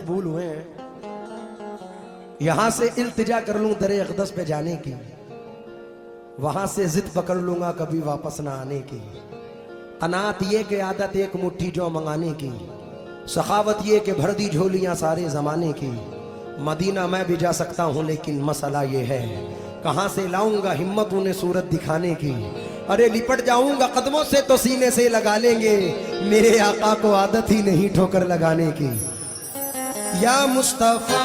मकबूल हुए हैं। यहां से इल्तिजा कर लूं दरे अक़दस पे जाने की, वहां से जिद पकड़ लूंगा कभी वापस ना आने की। कनात ये कि आदत एक मुट्ठी जो मंगाने की, सखावत ये कि भर दी झोलियां सारे जमाने की। मदीना मैं भी जा सकता हूं लेकिन मसला ये है, कहां से लाऊंगा हिम्मत उन्हें सूरत दिखाने की। अरे लिपट जाऊंगा कदमों से तो सीने से लगा लेंगे, मेरे आका को आदत ही नहीं ठोकर लगाने की। या मुस्तफा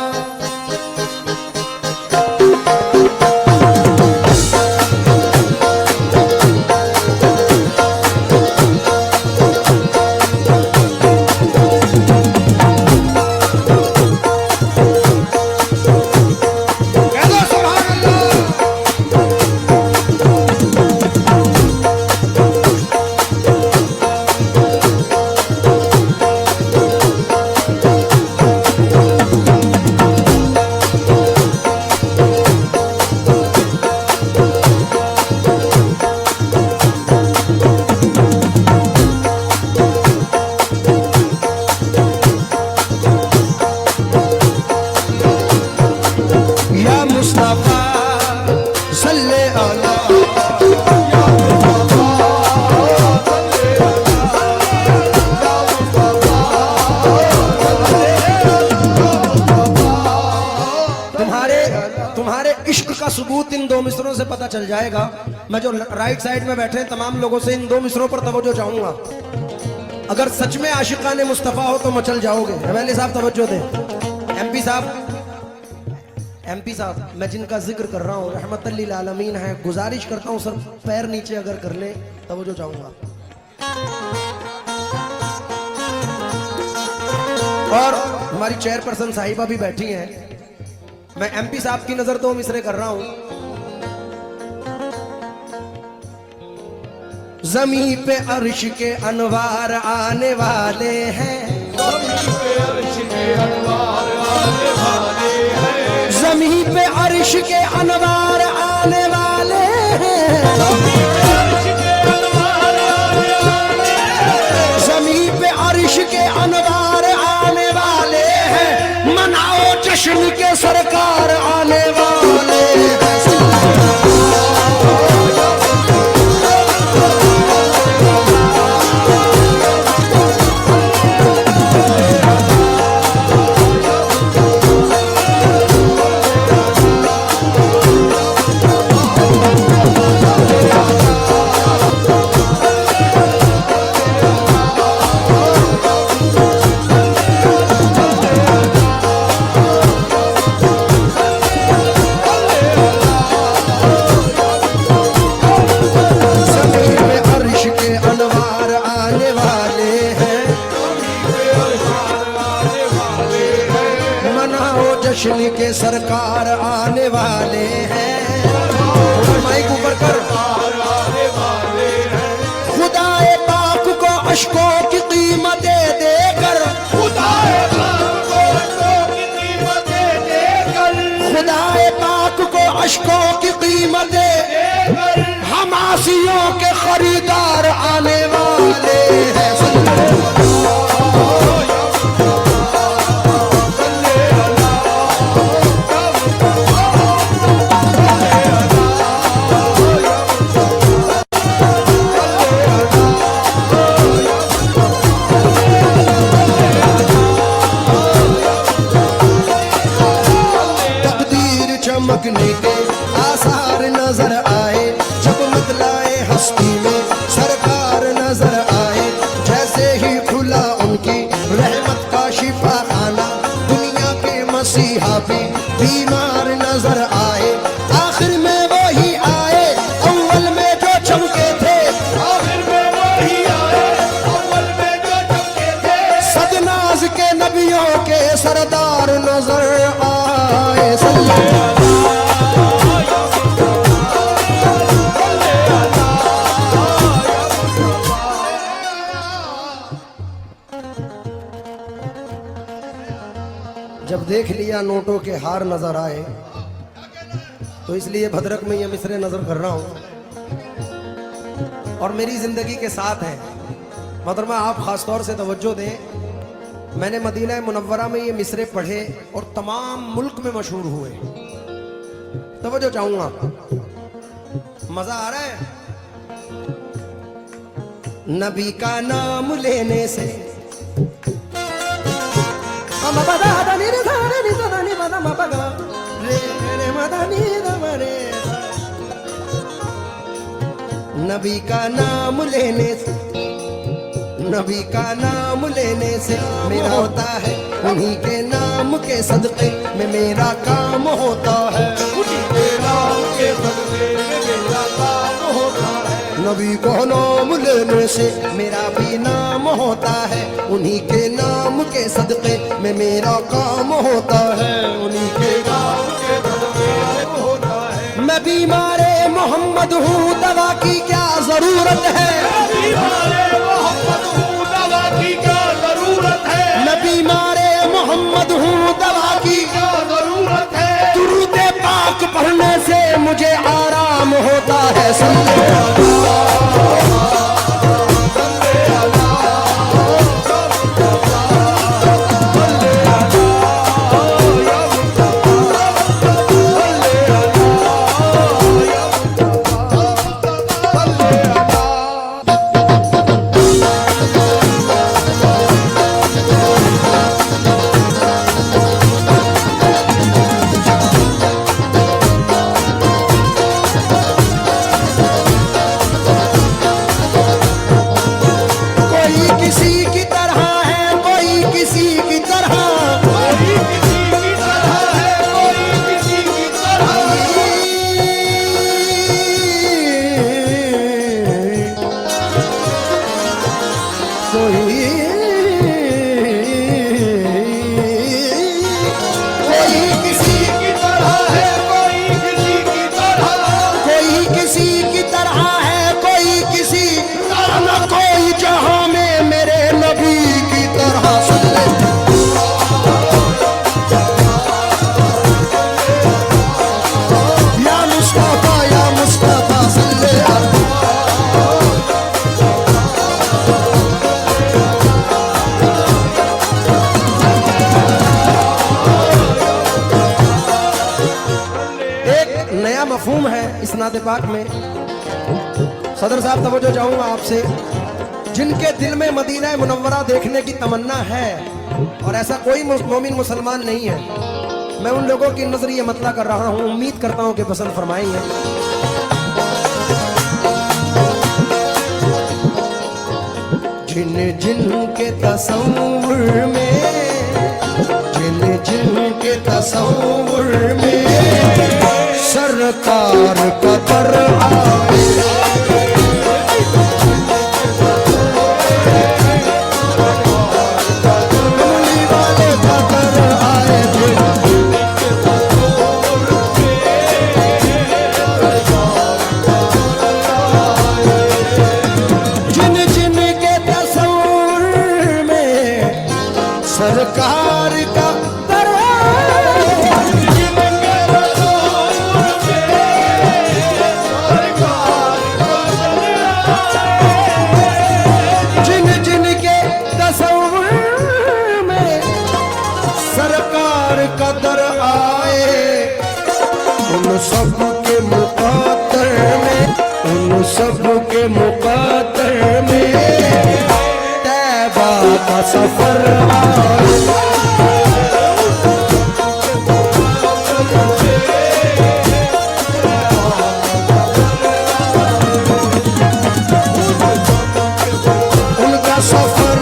तुम्हारे इश्क का सबूत इन दो मिसरों से पता चल जाएगा। मैं जो राइट साइड में बैठे हैं तमाम लोगों से इन दो मिसरों पर तवज्जो चाहूंगा। अगर सच में आशिकाने मुस्तफा हो तो मचल जाओगे। एमएलए साहब तवज्जो दें। एमपी साहब मैं जिनका जिक्र कर रहा हूँ रहमतुल लिल आलमीन है, गुजारिश करता हूँ सर पैर नीचे अगर कर ले तवज्जो चाहूंगा। और हमारी चेयरपर्सन साहिबा भी बैठी हैं। मैं एमपी साहब की नजर दो मिसरे कर रहा हूं। ज़मीं पे अर्श के अनवार आने वाले हैं, ज़मीं पे अर्श के अनवार आने वाले हैं, ज़मीं पे अर्श के अनवार आने वाले हैं, ज़मीं पे अर्श के अनवार आने वाले हैं। मनाओ जश्न के सरकार आने वाले हैं। जश्न के सरकार आने वाले हैं। माइक ऊपर कर। खुदाए पाक को अश्कों की कीमत दे देकर, खुदाए पाक को अश्कों की कीमत दे देकर, खुदाए पाक को अश्कों की कीमत दे देकर हमासियों के खरीदार आने वाले हैं। चमकने के आसार नजर आए, जब बदलाए हस्ती में सरकार नजर आए। जैसे ही खुला उनकी रहमत का शिफा खाना, दुनिया के मसीहा भी बीमार नजर आए। आखिर में वो ही आए अव्वल में जो चमके थे, आखिर में वो ही आए अव्वल में जो चमके थे। सदनाज के नबियों के सरदार नजर आए। जब देख लिया नोटों के हार नजर आए, तो इसलिए भद्रक में ये मिसरे नजर कर रहा हूं और मेरी जिंदगी के साथ है। मोहतरमा आप खास तौर से तवज्जो दें। मैंने मदीना मुनव्वरा में ये मिसरे पढ़े और तमाम मुल्क में मशहूर हुए। तवज्जो चाहूंगा, मजा आ रहा है। नबी का नाम लेने से नबी का नाम लेने से, नबी का नाम लेने से मेरा होता है, उन्हीं के नाम के सदक़े में मेरा काम होता है, उन्हीं के नाम के सदक़े में मेरा काम होता है। नबी का नाम लेने से मेरा भी नाम होता है, उन्हीं के नाम के सदक़े में मेरा काम होता है, उन्हीं के नाम के सदक़े में होता है। मैं बीमारे मोहम्मद हूँ, दवा की क्या जरूरत है, बीमारे मोहम्मद हूँ, दवा की क्या जरूरत है, मैं बीमारे मोहम्मद हूँ, दवा की क्या जरूरत है। दुरूद पाक पढ़ने से मुझे आराम होता है। मफहूम है इस नाते पाक में। सदर साहब तवज्जो चाहूंगा आपसे, जिनके दिल में मदीना मुनव्वरा देखने की तमन्ना है, और ऐसा कोई मोमिन मुसलमान नहीं है, मैं उन लोगों की नजर ये मतला कर रहा हूं, उम्मीद करता हूं कि पसंद फरमाएंगे। जिन जिन के तसव्वुर में, जिन जिन के तसव्वुर में सरकार का दर आए, कमली वाले का दर आए, जिन जिन के तसव्वुर में सरकार का दर कदर आए, उन सब के मुक़द्दर में, उन सब के मुक़द्दर में तैबा का सफर आए। उनका सफर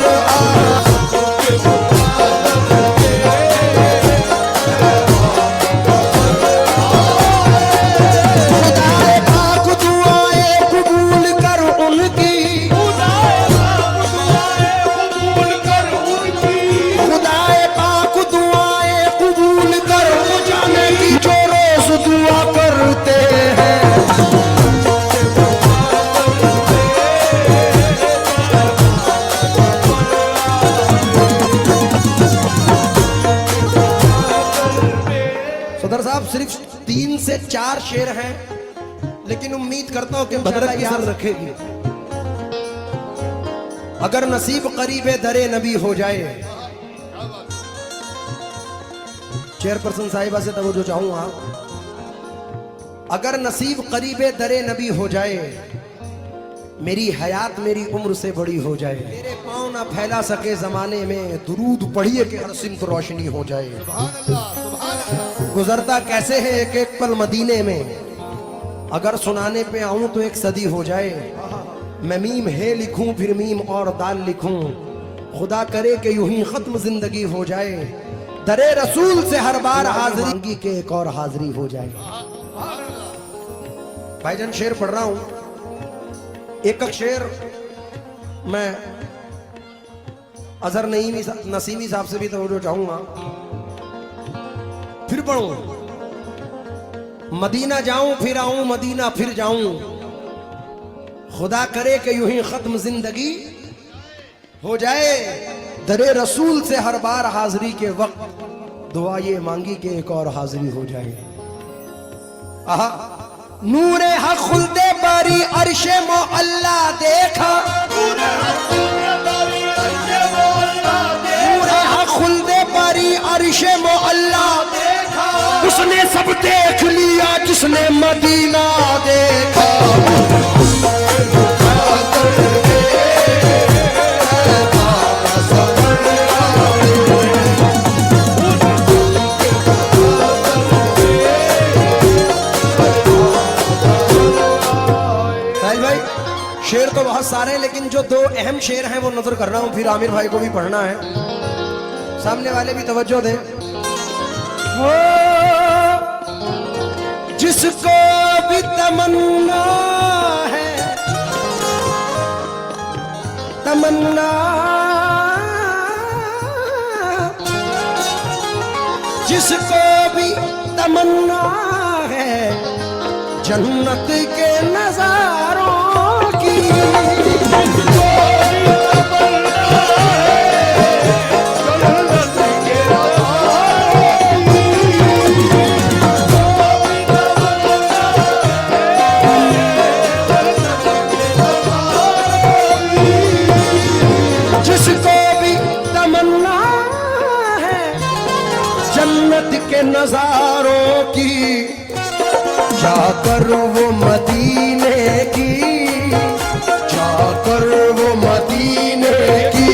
सिर्फ 3 से 4 शेर हैं, लेकिन उम्मीद करता हूं कि बदरत याद रखेगी। अगर नसीब करीबे दरे नबी हो जाए, चेयरपर्सन साहिबा से तवज्जो चाहूंगा, अगर नसीब करीबे दरे नबी हो जाए, मेरी हयात मेरी उम्र से बड़ी हो जाए, मेरे पाँव ना फैला सके जमाने में, दुरूद पढ़िए कि हर सिमत रोशनी हो जाए। गुजरता कैसे है एक एक पल मदीने में, अगर सुनाने पे आऊं तो एक सदी हो जाए। मैं मीम है लिखूं फिर मीम और दाल लिखूं, खुदा करे कि यूं ही खत्म जिंदगी हो जाए। दरे रसूल से हर बार हाजिरी मांगी के एक और हाजिरी हो जाए। भाईजान शेर पढ़ रहा हूं, एक शेर मैं अजहर नसीमी साहब से भी तवज्जो चाहूंगा, फिर पढ़ूं। मदीना जाऊं फिर आऊं, मदीना फिर जाऊं, खुदा करे कि यूं ही खत्म जिंदगी हो जाए। दरे रसूल से हर बार हाजिरी के वक्त दुआ ये मांगी कि एक और हाजिरी हो जाए। आहा, नूरे हक खुलदे बारी अर्शे मो अल्लाह देखा, नूरे हक खुलदे बारी अर्शे मो अल्लाह देखा, उसने सब देख लिया जिसने मदीना देखा। शेर तो बहुत सारे हैं, लेकिन जो दो अहम शेर हैं वो नजर कर रहा हूं, फिर आमिर भाई को भी पढ़ना है, सामने वाले भी तवज्जो दें। हो जिसको भी तमन्ना है, तमन्ना जिसको भी तमन्ना है जन्नत के नजारों की, जिसको भी तमन्ना है जन्नत के नजारों की, जाकर वो मदीने की, जाकर वो मदीने की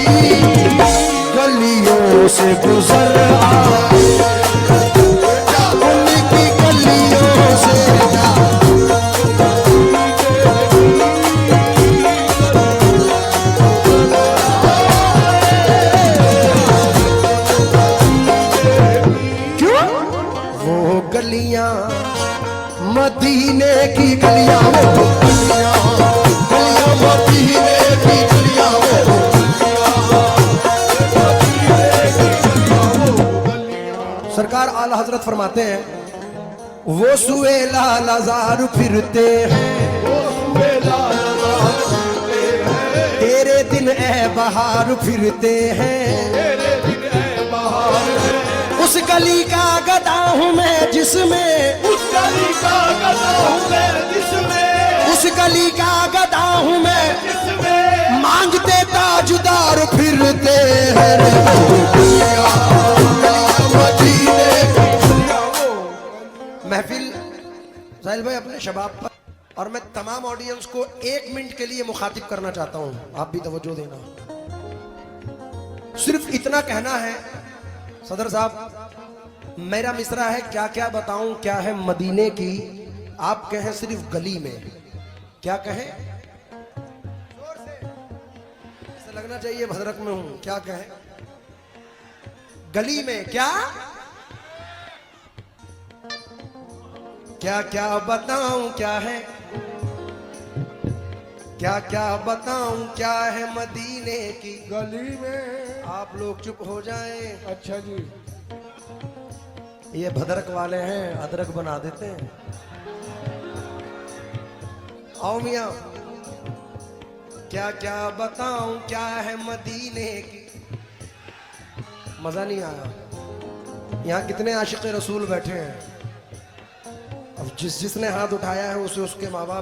गलियों से गुजर आए, उनकी गलियों से जा। क्यों वो गलियां मदीने की गलियां, वो गलियां गलियां मदीने की गलियां, सरकार आला हजरत फरमाते हैं, वो सुएला लाजार फिरते हैं, तेरे दिन ए बहार फिरते हैं, उस गली का गदा हूं मैं जिसमें, उस गली का गदा हूं मैं जिसमें, उस गली का गदा हूं मैं जिसमें, मांगते ताजदार फिरते हैं। महफिल साहिल भाई अपने शबाब पर, और मैं तमाम ऑडियंस को 1 मिनट के लिए मुखातिब करना चाहता हूं, आप भी तवज्जो देना। सिर्फ इतना कहना है सदर साहब, मेरा मिसरा है क्या क्या बताऊं क्या है मदीने की, आप कहें सिर्फ गली में, क्या कहें ऐसा लगना चाहिए भद्रक में हूं, क्या कहें गली में, क्या क्या क्या बताऊं क्या है, क्या क्या बताऊं क्या है मदीने की गली में। आप लोग चुप हो जाएं। अच्छा जी, ये भद्रक वाले हैं, अदरक बना देते हैं। आओ मियां, क्या क्या बताऊं क्या है मदीने की। मजा नहीं आया। यहाँ कितने आशिक रसूल बैठे हैं, अब जिसने हाथ उठाया है उसे उसके माँ बाप